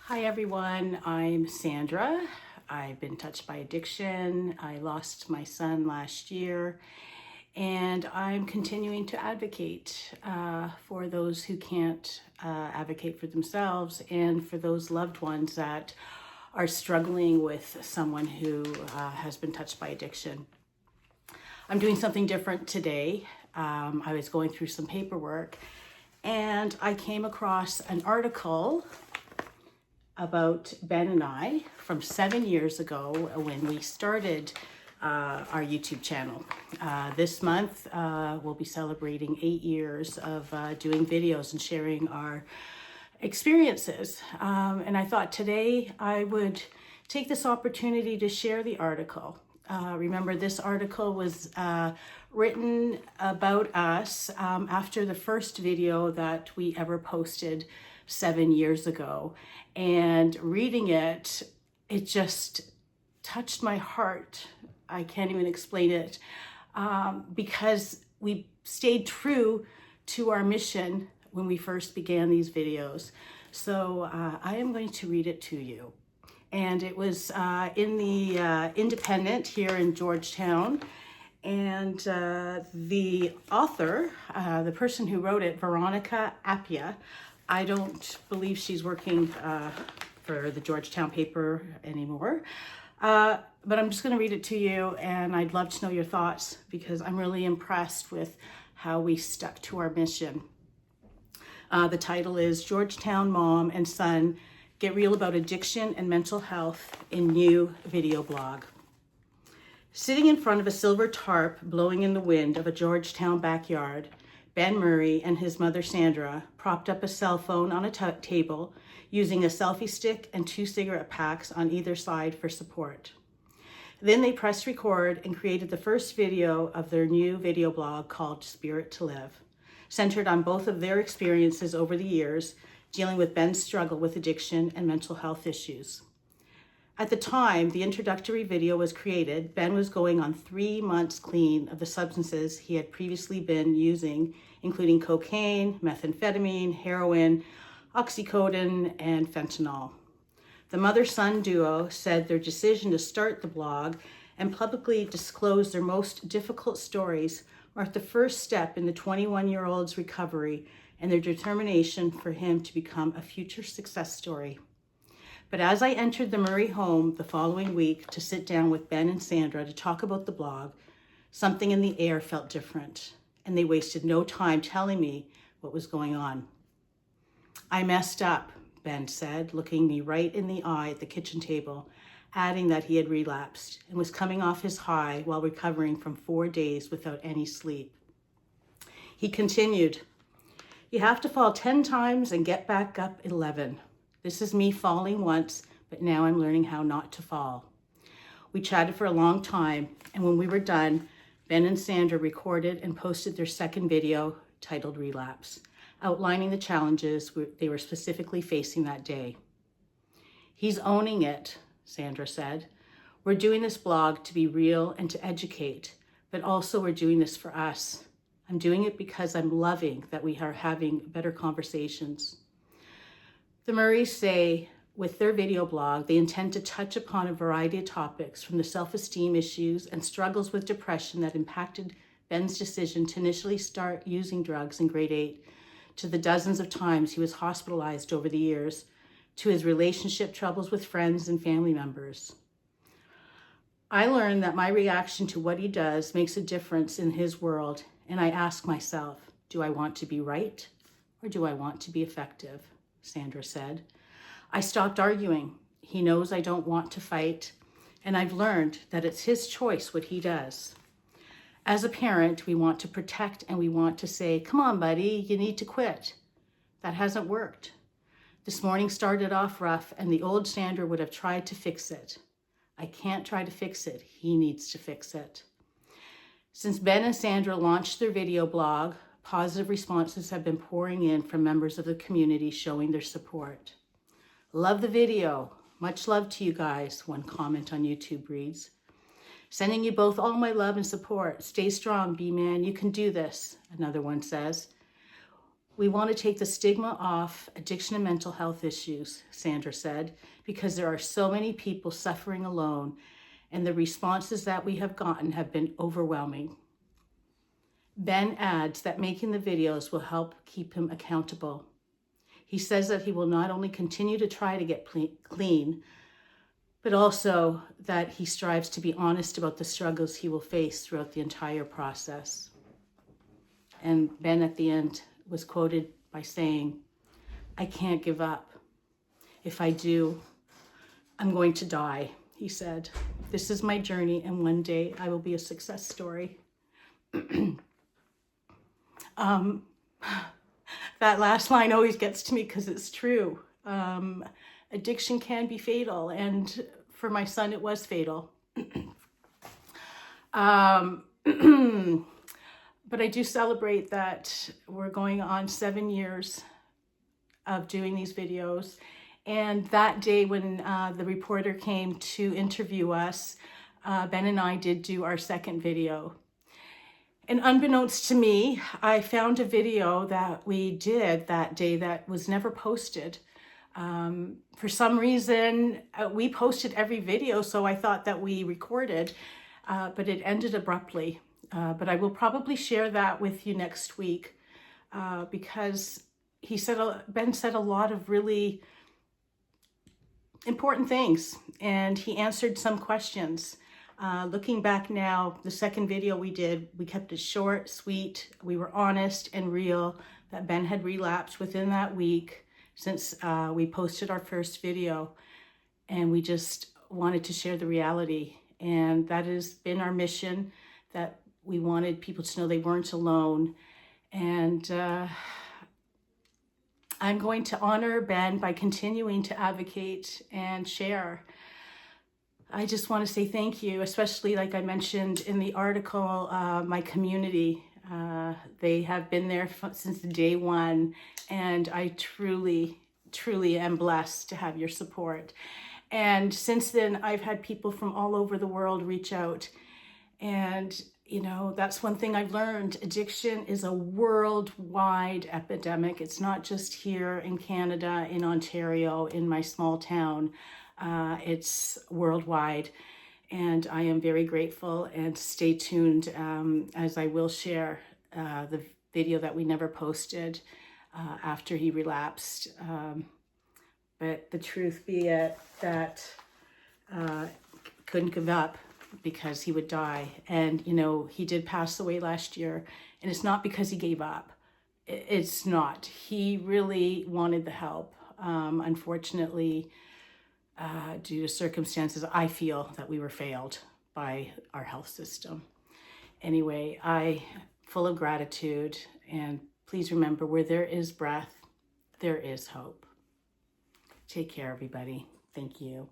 Hi everyone, I'm Sandra. I've been touched by addiction. I lost my son last year, and I'm continuing to advocate for those who can't advocate for themselves and for those loved ones that are struggling with someone who has been touched by addiction. I'm doing something different today. I was going through some paperwork and I came across an article about Ben and I from 7 years ago when we started our YouTube channel. This month we'll be celebrating 8 years of doing videos and sharing our experiences. And I thought today I would take this opportunity to share the article. Remember, this article was written about us after the first video that we ever posted 7 years ago. And reading it, it just touched my heart. I can't even explain it because we stayed true to our mission when we first began these videos. So I am going to read it to you. And it was in the Independent here in Georgetown. And the author, the person who wrote it, Veronica Appia, I don't believe she's working for the Georgetown paper anymore. But I'm just going to read it to you, and I'd love to know your thoughts because I'm really impressed with how we stuck to our mission. The title is Georgetown Mom and Son Get Real About Addiction and Mental Health in New Video Blog. Sitting in front of a silver tarp blowing in the wind of a Georgetown backyard, Ben Murray and his mother Sandra propped up a cell phone on a table using a selfie stick and 2 cigarette packs on either side for support. Then they pressed record and created the first video of their new video blog called Spirit to Live, centered on both of their experiences over the years dealing with Ben's struggle with addiction and mental health issues. At the time the introductory video was created, Ben was going on 3 months clean of the substances he had previously been using, including cocaine, methamphetamine, heroin, oxycodone, and fentanyl. The mother-son duo said their decision to start the blog and publicly disclose their most difficult stories marked the first step in the 21-year-old's recovery and their determination for him to become a future success story. But as I entered the Murray home the following week to sit down with Ben and Sandra to talk about the blog, something in the air felt different, and they wasted no time telling me what was going on. I messed up, Ben said, looking me right in the eye at the kitchen table, adding that he had relapsed and was coming off his high while recovering from 4 days without any sleep. He continued, "You have to fall 10 times and get back up 11. This is me falling once, but now I'm learning how not to fall." We chatted for a long time, and when we were done, Ben and Sandra recorded and posted their second video titled Relapse, outlining the challenges they were specifically facing that day. "He's owning it," Sandra said. "We're doing this blog to be real and to educate, but also we're doing this for us. I'm doing it because I'm loving that we are having better conversations." The Murrays say with their video blog, they intend to touch upon a variety of topics from the self-esteem issues and struggles with depression that impacted Ben's decision to initially start using drugs in grade 8, to the dozens of times he was hospitalized over the years, to his relationship troubles with friends and family members. I learned that my reaction to what he does makes a difference in his world, and I ask myself, do I want to be right or do I want to be effective? Sandra said. I stopped arguing. He knows I don't want to fight, and I've learned that it's his choice what he does. As a parent, we want to protect and we want to say, "Come on, buddy, you need to quit." That hasn't worked. This morning started off rough, and the old Sandra would have tried to fix it. I can't try to fix it. He needs to fix it. Since Ben and Sandra launched their video blog, positive responses have been pouring in from members of the community showing their support. "Love the video. Much love to you guys," one comment on YouTube reads. "Sending you both all my love and support. Stay strong, B-Man. You can do this," another one says. We want to take the stigma off addiction and mental health issues, Sandra said, because there are so many people suffering alone, and the responses that we have gotten have been overwhelming. Ben adds that making the videos will help keep him accountable. He says that he will not only continue to try to get clean, but also that he strives to be honest about the struggles he will face throughout the entire process. And Ben at the end was quoted by saying, "I can't give up. If I do, I'm going to die," he said. "This is my journey, and one day I will be a success story." That last line always gets to me because it's true. Addiction can be fatal, and for my son, it was fatal. But I do celebrate that we're going on 7 years of doing these videos. And that day when the reporter came to interview us, Ben and I did do our second video. And unbeknownst to me, I found a video that we did that day that was never posted. For some reason, we posted every video, so I thought that we recorded, but it ended abruptly. But I will probably share that with you next week because Ben said a lot of really important things, and he answered some questions. Looking back now, the second video we did, we kept it short, sweet. We were honest and real that Ben had relapsed within that week since we posted our first video, and we just wanted to share the reality. And that has been our mission, that we wanted people to know they weren't alone. And I'm going to honor Ben by continuing to advocate and share. I just want to say thank you, especially like I mentioned in the article, my community. They have been there since day one, and I truly, truly am blessed to have your support. And since then, I've had people from all over the world reach out. And, you know, that's one thing I've learned. Addiction is a worldwide epidemic. It's not just here in Canada, in Ontario, in my small town. It's worldwide. And I am very grateful, and stay tuned as I will share the video that we never posted after he relapsed. But the truth be it that couldn't give up because he would die. And, you know, he did pass away last year, and it's not because he gave up. It's not. He really wanted the help. Unfortunately, due to circumstances, I feel that we were failed by our health system. Anyway, full of gratitude, and please remember, where there is breath, there is hope. Take care, everybody. Thank you.